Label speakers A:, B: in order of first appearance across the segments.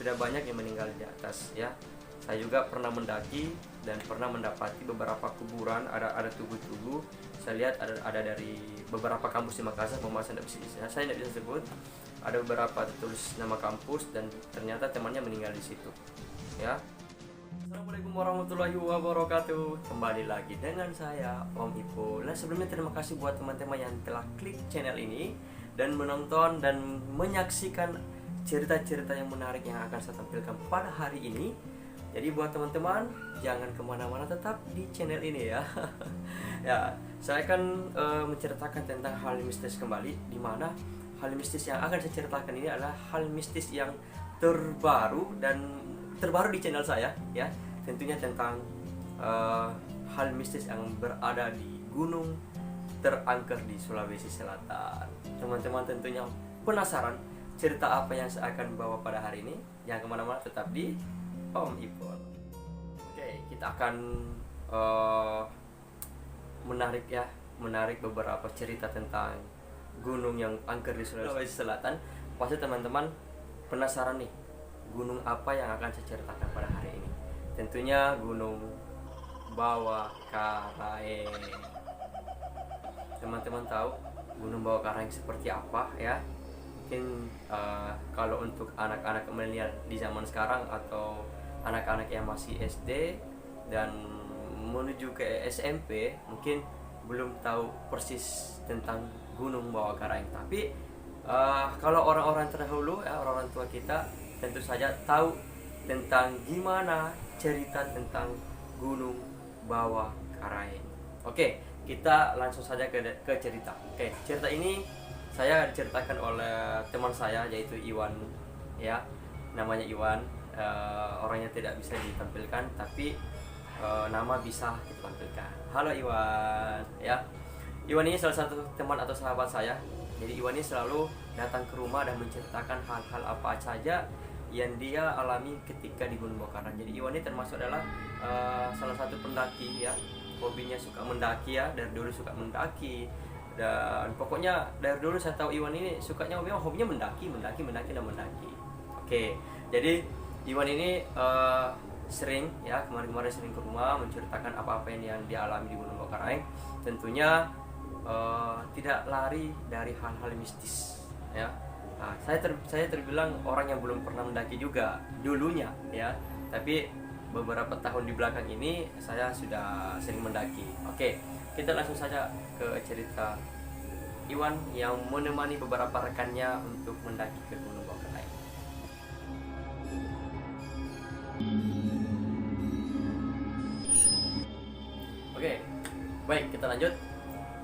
A: tidak banyak yang meninggal di atas ya. Saya juga pernah mendaki dan pernah mendapati beberapa kuburan, ada tugu-tugu. Saya lihat ada dari beberapa kampus di Makassar, saya tidak bisa sebut. Ada beberapa tertulis nama kampus dan ternyata temannya meninggal di situ ya. Assalamualaikum warahmatullahi wabarakatuh. Kembali lagi dengan saya Om Ipul. Nah, sebelumnya terima kasih buat teman-teman yang telah klik channel ini dan menonton dan menyaksikan cerita-cerita yang menarik yang akan saya tampilkan pada hari ini. Jadi buat teman-teman jangan kemana-mana, tetap di channel ini ya. Ya, saya akan menceritakan tentang hal mistis kembali, di mana hal mistis yang akan saya ceritakan ini adalah hal mistis yang terbaru di channel saya ya. Tentunya tentang hal mistis yang berada di gunung terangker di Sulawesi Selatan. Teman-teman tentunya penasaran cerita apa yang saya akan bawa pada hari ini? Jangan kemana-mana, tetap di Om Ipul. Oke, kita akan menarik beberapa cerita tentang gunung yang angker di Sulawesi Selatan. Pasti teman-teman penasaran nih, gunung apa yang akan saya ceritakan pada hari ini? Tentunya Gunung Bawah Karaeng. Teman-teman tahu Gunung Bawah Karaeng seperti apa ya? Mungkin kalau untuk anak-anak milenial di zaman sekarang atau anak-anak yang masih SD dan menuju ke SMP mungkin belum tahu persis tentang Gunung Bawah Karaeng. Tapi kalau orang-orang terdahulu ya, orang-orang tua kita tentu saja tahu tentang gimana cerita tentang Gunung Bawah Karaeng. Oke, kita langsung saja ke cerita. Oke, cerita ini saya diceritakan oleh teman saya yaitu Iwan ya. Namanya Iwan. Orangnya tidak bisa ditampilkan tapi nama bisa ditampilkan. Halo Iwan ya. Iwan ini salah satu teman atau sahabat saya. Jadi Iwan ini selalu datang ke rumah dan menceritakan hal-hal apa saja yang dia alami ketika di Gunung Bawah Karaeng. Jadi Iwan ini termasuk adalah salah satu pendaki ya. Hobinya suka mendaki ya, dari dulu suka mendaki. Dan pokoknya dari dulu saya tahu Iwan ini sukanya hobinya mendaki. Oke, jadi Iwan ini sering ya, kemarin-kemarin sering ke rumah menceritakan apa-apa yang dia alami di Gunung Bawah Karaeng. Tentunya tidak lari dari hal-hal mistis ya. Nah, saya terbilang orang yang belum pernah mendaki juga dulunya ya. Tapi beberapa tahun di belakang ini saya sudah sering mendaki. Oke, kita langsung saja ke cerita Iwan yang menemani beberapa rekannya untuk mendaki ke Gunung Bawah Karaeng. Oke, baik, kita lanjut.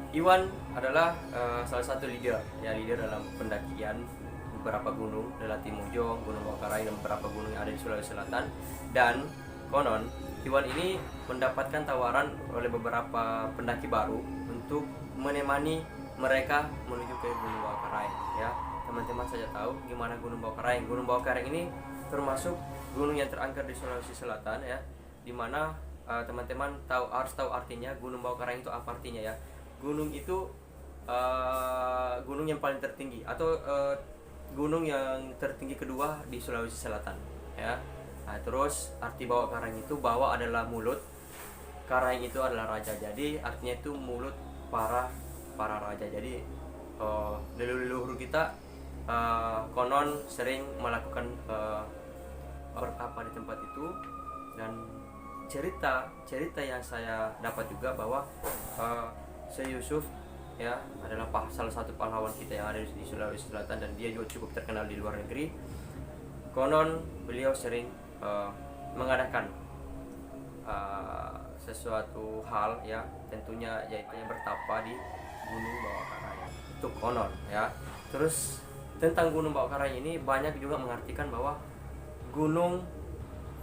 A: Iwan adalah salah satu leader dalam pendakian beberapa gunung, Lelati Mojong, Gunung Bawah Karaeng dan beberapa gunung yang ada di Sulawesi Selatan. Dan konon Iwan ini mendapatkan tawaran oleh beberapa pendaki baru untuk menemani mereka menuju ke Gunung Bawah Karaeng ya. Teman-teman saja tahu gimana Gunung Bawah Karaeng. Gunung Bawah Karaeng ini termasuk gunung yang terangker di Sulawesi Selatan ya, dimana teman-teman harus tahu artinya Gunung Bawah Karaeng itu apa artinya ya. Gunung itu gunung yang paling tertinggi atau gunung yang tertinggi kedua di Sulawesi Selatan ya. Nah, terus arti Bawah Karaeng itu bawah adalah mulut, Karaeng itu adalah raja. Jadi artinya itu mulut para raja. Jadi leluhur kita konon sering melakukan bertapa di tempat itu. Dan cerita yang saya dapat juga bahwa Syekh Yusuf ya adalah salah satu pahlawan kita yang ada di Sulawesi Selatan dan dia juga cukup terkenal di luar negeri. Konon beliau sering mengadakan sesuatu hal ya, tentunya yaitu bertapa di Gunung Bawah Karaeng. Itu konon ya. Terus tentang Gunung Bawah Karaeng ini banyak juga mengartikan bahwa gunung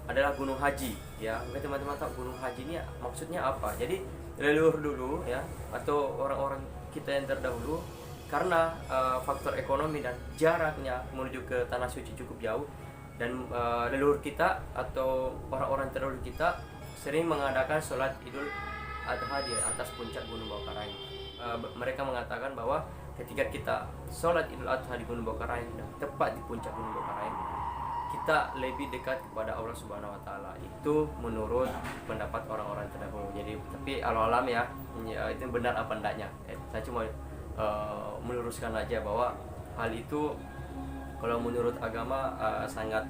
A: adalah gunung haji ya. Mungkin teman-teman tahu gunung haji ini maksudnya apa. Jadi leluhur dulu ya, atau orang-orang kita yang terdahulu, karena faktor ekonomi dan jaraknya menuju ke tanah suci cukup jauh, dan leluhur kita atau orang-orang terdahulu kita sering mengadakan sholat Idul Adha di atas puncak Gunung Bawah Karaeng. Mereka mengatakan bahwa ketika kita sholat Idul Adha di Gunung Bawah Karaeng dan tepat di puncak Gunung Bawah Karaeng, kita lebih dekat kepada Allah Subhanahu Wa Taala. Itu menurut pendapat orang-orang terdahulu. Jadi tapi alam ya, itu benar apa enggaknya. Saya cuma meluruskan aja bahwa hal itu kalau menurut agama sangat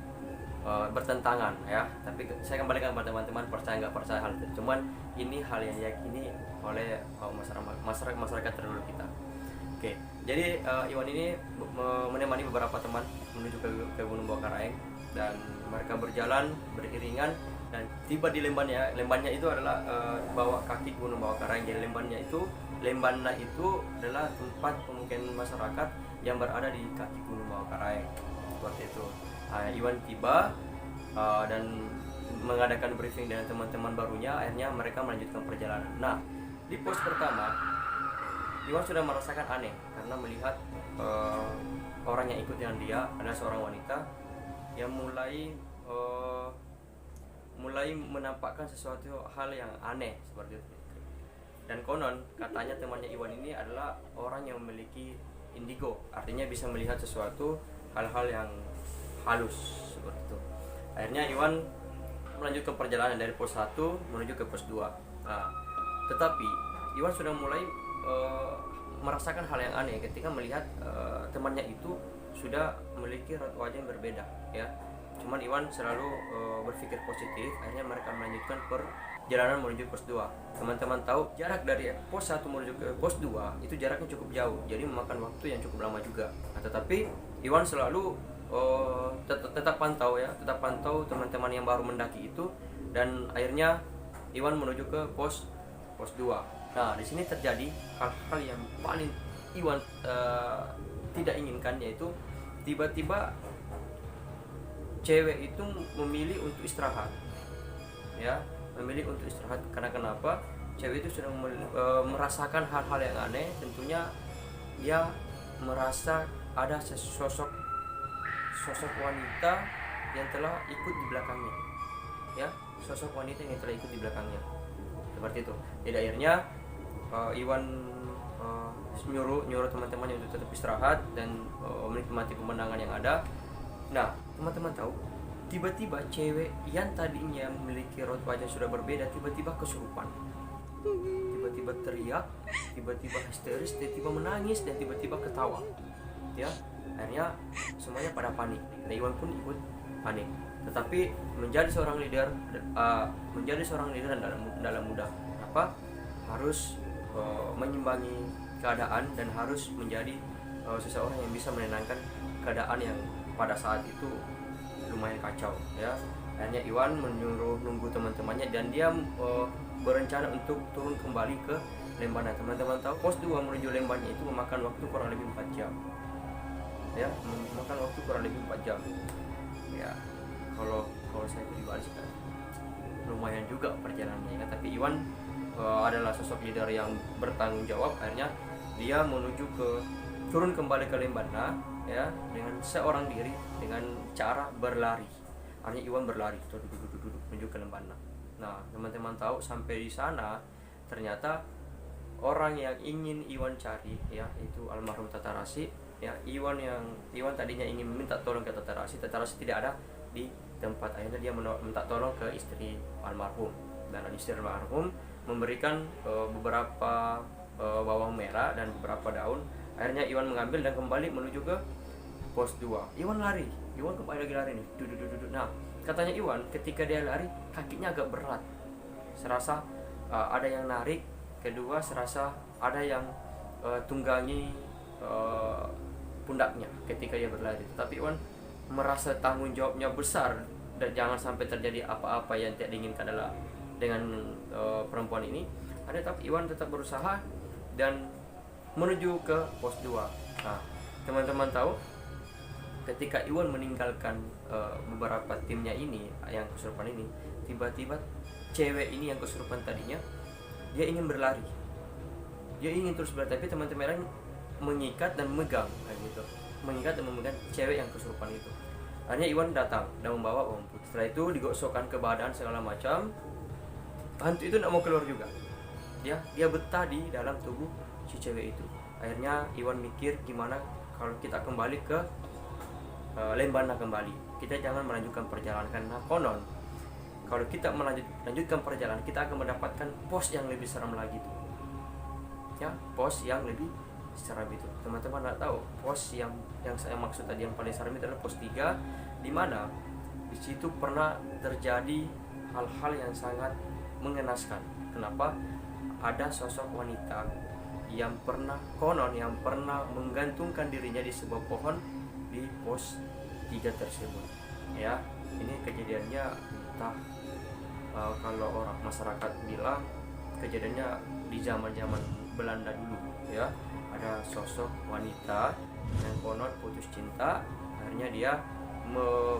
A: bertentangan ya. Tapi saya kembalikan kepada teman-teman, percaya nggak percaya hal itu. Cuman ini hal yang diyakini oleh masyarakat terdahulu kita. Oke, jadi Iwan ini menemani beberapa teman menuju ke Gunung Bawakaraeng, dan mereka berjalan beriringan dan tiba di lembannya. Lembannya itu adalah bawah kaki Gunung Bawakaraeng. Jadi Lembanna itu adalah tempat pemukiman masyarakat yang berada di kaki Gunung Bawakaraeng. Seperti itu. Iwan tiba dan mengadakan briefing dengan teman-teman barunya. Akhirnya mereka melanjutkan perjalanan. Nah, di pos pertama Iwan sudah merasakan aneh karena melihat orang yang ikut dengan dia adalah seorang wanita yang mulai menampakkan sesuatu hal yang aneh seperti itu. Dan konon katanya temannya Iwan ini adalah orang yang memiliki indigo, artinya bisa melihat sesuatu hal-hal yang halus seperti itu. Akhirnya Iwan melanjutkan perjalanan dari pos 1 menuju ke pos 2. Nah, tetapi Iwan sudah mulai merasakan hal yang aneh ketika melihat temannya itu sudah memiliki raut wajah yang berbeda ya. Cuman Iwan selalu berpikir positif. Akhirnya mereka melanjutkan perjalanan menuju pos 2. Teman-teman tahu jarak dari pos 1 menuju ke pos 2 itu jaraknya cukup jauh, jadi memakan waktu yang cukup lama juga. Nah, tetapi Iwan selalu tetap pantau teman-teman yang baru mendaki itu, dan akhirnya Iwan menuju ke pos 2. Nah, di sini terjadi hal-hal yang paling Iwan tidak inginkan, yaitu tiba-tiba cewek itu memilih untuk istirahat. Ya, memilih untuk istirahat karena kenapa? Cewek itu sudah merasakan hal-hal yang aneh. Tentunya dia merasa ada sosok wanita yang telah ikut di belakangnya. Ya, sosok wanita yang telah ikut di belakangnya. Seperti itu. Jadi akhirnya Iwan nyuruh teman-temannya untuk tetap istirahat dan menikmati pemandangan yang ada. Nah, teman-teman tahu, tiba-tiba cewek yang tadinya memiliki raut wajah sudah berbeda tiba-tiba kesurupan, tiba-tiba teriak, tiba-tiba histeris, tiba-tiba menangis, dan tiba-tiba ketawa. Ya, akhirnya semuanya pada panik. Dan Iwan pun ikut panik. Tetapi menjadi seorang leader dan dalam mudah apa harus menyimbangi keadaan dan harus menjadi seseorang yang bisa menenangkan keadaan yang pada saat itu lumayan kacau ya. Akhirnya Iwan nunggu teman-temannya, dan dia berencana untuk turun kembali ke Lembanna. Teman-teman tahu, pos 2 menuju Lembanna itu memakan waktu kurang lebih 4 jam. Ya, memakan waktu kurang lebih 4 jam. Ya, kalau saya pribadi kan lumayan juga perjalanannya ya. Tapi Iwan adalah sosok leader yang bertanggung jawab. Akhirnya dia turun kembali ke Lembanna ya, dengan seorang diri, dengan cara berlari. Artinya Iwan berlari duduk menuju ke Lembanna. Nah, teman-teman tahu, sampai di sana ternyata orang yang ingin Iwan cari ya, itu almarhum Tatarasi ya. Iwan tadinya ingin meminta tolong ke Tatarasi tidak ada di tempat. Akhirnya dia minta tolong ke istri almarhum, dan istri almarhum memberikan beberapa bawang merah dan beberapa daun. Akhirnya Iwan mengambil dan kembali menuju ke pos 2. Iwan kembali lagi lari nih, duduk. Nah, katanya Iwan ketika dia lari kakinya agak berat, serasa ada yang narik. Kedua, serasa ada yang tunggangi pundaknya ketika dia berlari. Tapi Iwan merasa tanggung jawabnya besar dan jangan sampai terjadi apa-apa yang tidak diinginkan dengan perempuan ini. Tapi Iwan tetap berusaha dan menuju ke pos 2. Nah, teman-teman tahu, ketika Iwan meninggalkan beberapa timnya ini yang kesurupan ini, tiba-tiba cewek ini yang kesurupan tadinya, dia ingin berlari, dia ingin terus berlari, tapi teman-teman mengikat dan memegang cewek yang kesurupan itu. Akhirnya Iwan datang dan membawa bawang putih. Setelah itu digosokkan ke badan segala macam. Hantu itu tidak mau keluar juga. Dia betah di dalam tubuh si cewek itu. Akhirnya Iwan mikir, gimana kalau kita kembali ke Lembanna kembali. kita jangan melanjutkan perjalanan, karena konon kalau kita melanjutkan perjalanan kita akan mendapatkan pos yang lebih seram lagi tuh. Ya, pos yang lebih seram itu. Teman-teman nggak tahu pos yang saya maksud tadi yang paling seram itu adalah pos 3, di mana di situ pernah terjadi hal-hal yang sangat mengenaskan. Kenapa? Ada sosok wanita yang pernah menggantungkan dirinya di sebuah pohon di pos 3 tersebut. Ya, ini kejadiannya entah kalau orang masyarakat bilang kejadiannya di zaman Belanda dulu ya. Ada sosok wanita yang konon putus cinta, akhirnya dia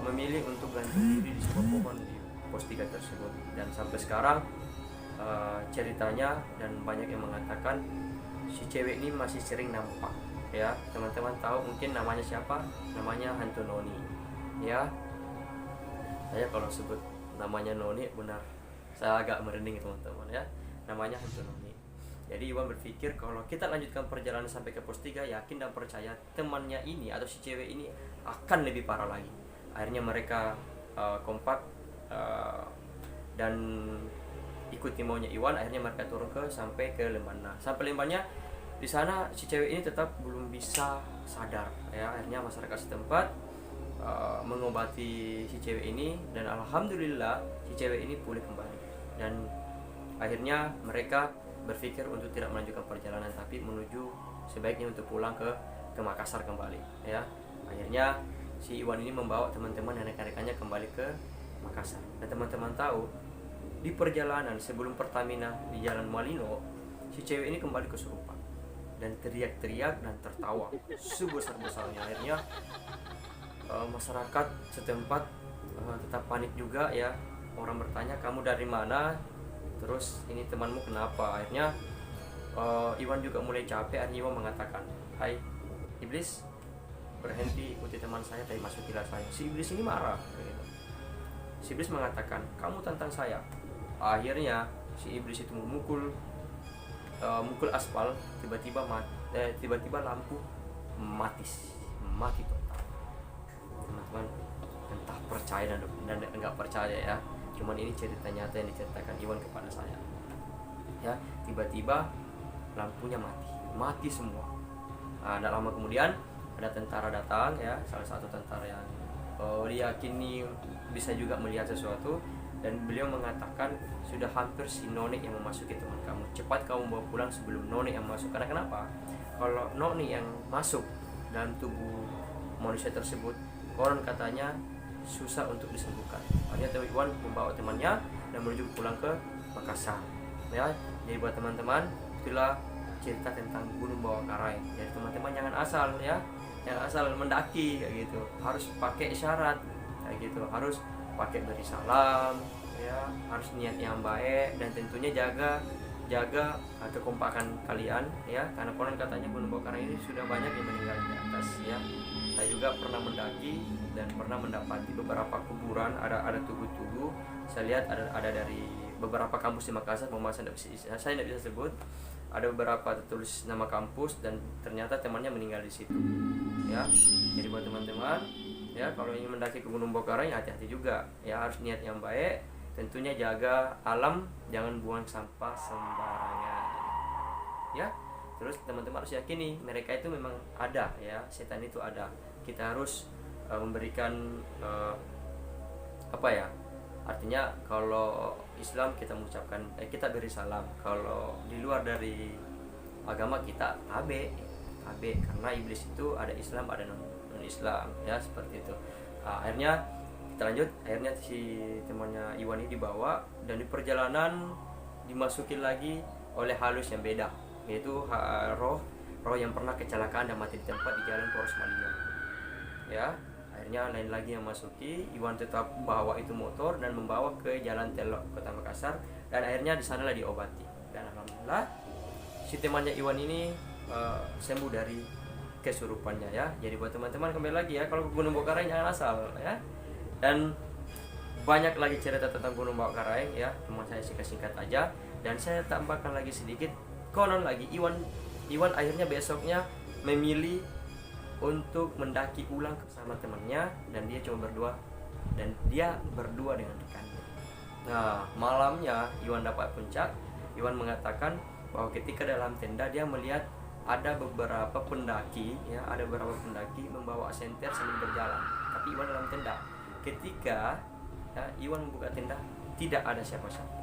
A: memilih untuk gantung diri di sebuah pohon di pos 3 tersebut. Dan sampai sekarang ceritanya, dan banyak yang mengatakan si cewek ini masih sering nampak ya. Teman-teman tahu mungkin namanya siapa? Namanya hantu Noni ya. Saya kalau sebut namanya Noni benar saya agak merinding teman-teman ya. Namanya hantu Noni. Jadi Iwan berpikir kalau kita lanjutkan perjalanan sampai ke pos 3, yakin dan percaya temannya ini atau si cewek ini akan lebih parah lagi. Akhirnya mereka kompak dan ikuti maunya Iwan. Akhirnya mereka turun sampai ke Lembana. Sampai Lembana, di sana si cewek ini tetap belum bisa sadar ya. Akhirnya masyarakat setempat mengobati si cewek ini, dan alhamdulillah si cewek ini pulih kembali. Dan akhirnya mereka berpikir untuk tidak melanjutkan perjalanan, tapi menuju sebaiknya untuk pulang ke Makassar kembali ya. Akhirnya si Iwan ini membawa teman-teman dan rekan-rekannya kembali ke Makassar. Dan teman-teman tahu, di perjalanan sebelum Pertamina di Jalan Malino, si cewek ini kembali kesurupan dan teriak-teriak dan tertawa sebesar-besarnya. Akhirnya masyarakat setempat tetap panik juga ya. Orang bertanya, kamu dari mana? Terus ini temanmu kenapa? Akhirnya Iwan juga mulai capek. Akhirnya Iwan mengatakan, hai iblis, berhenti ikuti teman saya, tapi masukilah saya. Si iblis ini marah gitu. Si iblis mengatakan, kamu tantang saya. Akhirnya si iblis itu mukul aspal. Tiba-tiba lampu mati total. Teman-teman entah percaya dan enggak percaya ya, cuman ini cerita nyata yang diceritakan Iwan kepada saya ya. Tiba-tiba lampunya mati semua. Tidak lama kemudian ada tentara datang ya, salah satu tentara yang diyakini bisa juga melihat sesuatu, dan beliau mengatakan, sudah hampir si Noni yang memasuki teman kamu, cepat kamu bawa pulang sebelum Noni yang masuk. Karena kenapa? Kalau Noni yang masuk dalam tubuh manusia tersebut, konon katanya susah untuk disembuhkan. Akhirnya Iwan membawa temannya dan menuju pulang ke Makassar ya. Jadi buat teman-teman, itulah cerita tentang Gunung Bawah Karai. Jadi teman-teman jangan asal mendaki kayak gitu, harus pakai syarat kayak gitu, harus pakai beri salam ya, harus niat yang baik, dan tentunya jaga kekompakan kalian ya, karena konon katanya Gunung Bawah Karai ini sudah banyak yang meninggal di atas ya. Saya juga pernah mendaki dan pernah mendapati beberapa kuburan, ada tugu-tugu. Saya lihat ada dari beberapa kampus di Makassar, saya tidak bisa sebut. Ada beberapa tertulis nama kampus dan ternyata temannya meninggal di situ ya. Jadi buat teman-teman ya, kalau ingin mendaki ke Gunung Bawah Karai, hati-hati juga ya, harus niat yang baik, tentunya jaga alam, jangan buang sampah sembarangan ya. Terus teman-teman harus yakini mereka itu memang ada ya, setan itu ada. Kita harus memberikan artinya kalau Islam kita mengucapkan kita beri salam. Kalau di luar dari agama kita AB, karena iblis itu ada Islam ada non Islam ya, seperti itu. Akhirnya kita lanjut. Akhirnya si temannya Iwan ini dibawa, dan di perjalanan dimasukin lagi oleh halus yang beda, yaitu roh yang pernah kecelakaan dan mati di tempat di Jalan Poros Malino ya. Akhirnya lain lagi yang masuki. Iwan tetap bawa itu motor dan membawa ke Jalan Telok Kota Makassar, dan akhirnya di sanalah diobati, dan alhamdulillah si temannya Iwan ini sembuh dari kesurupannya ya. Jadi buat teman-teman, kembali lagi ya, kalau ke Gunung Bawah Karai jangan asal ya. Dan banyak lagi cerita tentang Gunung Bawah Karai ya, cuma saya singkat-singkat aja. Dan saya tambahkan lagi sedikit, konon lagi Iwan akhirnya besoknya memilih untuk mendaki ulang sama temannya, dan dia cuma berdua dan dia berdua dengan rekannya. Nah, malamnya Iwan dapat puncak. Iwan mengatakan bahwa ketika dalam tenda dia melihat ada beberapa pendaki, ya, ada beberapa pendaki membawa senter sambil berjalan. Tapi Iwan dalam tenda. Ketika ya, Iwan membuka tenda, tidak ada siapa-siapa.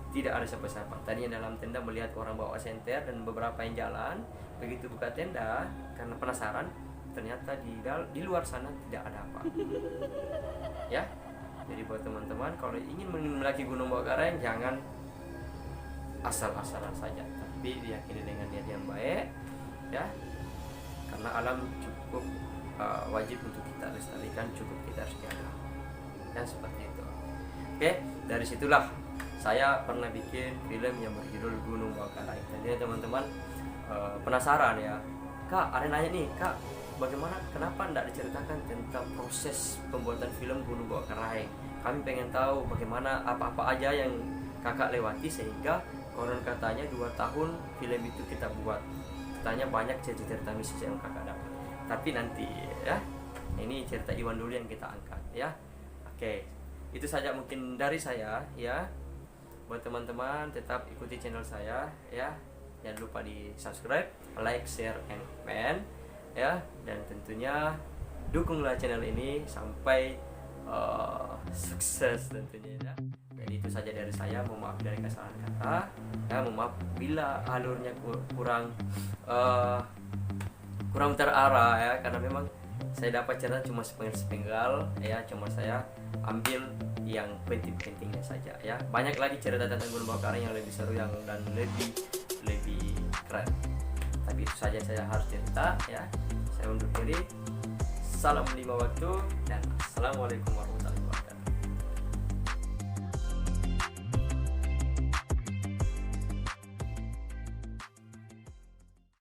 A: Tidak ada siapa-siapa. Tadinya dalam tenda melihat orang bawa senter dan beberapa yang jalan. Begitu buka tenda, karena penasaran, ternyata di luar sana tidak ada apa. Ya. Jadi buat teman-teman, kalau ingin mendaki Gunung Bawah-Karang, jangan asal-asalan saja, tapi diyakini dengan niat yang baik, ya. Karena alam cukup wajib untuk kita lestarikan, cukup kita harus jaga. Ya, seperti itu. Oke, dari situlah saya pernah bikin film yang berjudul Gunung Bawah-Karang. Jadi teman-teman penasaran ya, Kak, ada nanya nih, Kak, bagaimana, kenapa tidak diceritakan tentang proses pembuatan film Gunung Bawah-Karang? Kami pengen tahu bagaimana apa-apa aja yang kakak lewati sehingga konon katanya 2 tahun film itu kita buat. Katanya banyak cerita-cerita mistis yang kakak dapat. Tapi nanti ya, ini cerita Iwan dulu yang kita angkat ya. Oke, itu saja mungkin dari saya ya. Buat teman-teman tetap ikuti channel saya ya. Jangan lupa di subscribe, like, share, and comment ya, dan tentunya dukunglah channel ini sampai sukses tentunya ya. Jadi itu saja dari saya. Mohon maaf dari kesalahan kata ya, mohon maaf bila alurnya kurang terarah ya, karena memang saya dapat cerita cuma sepenggal ya, cuma saya ambil yang penting-pentingnya saja ya. Banyak lagi cerita tentang Gunung Bawah-Karang yang lebih seru yang dan lebih keren, tapi itu saja saya harus cerita ya. Saya undur diri. Salam 5 waktu dan assalamualaikum warahmatullahi wabarakatuh.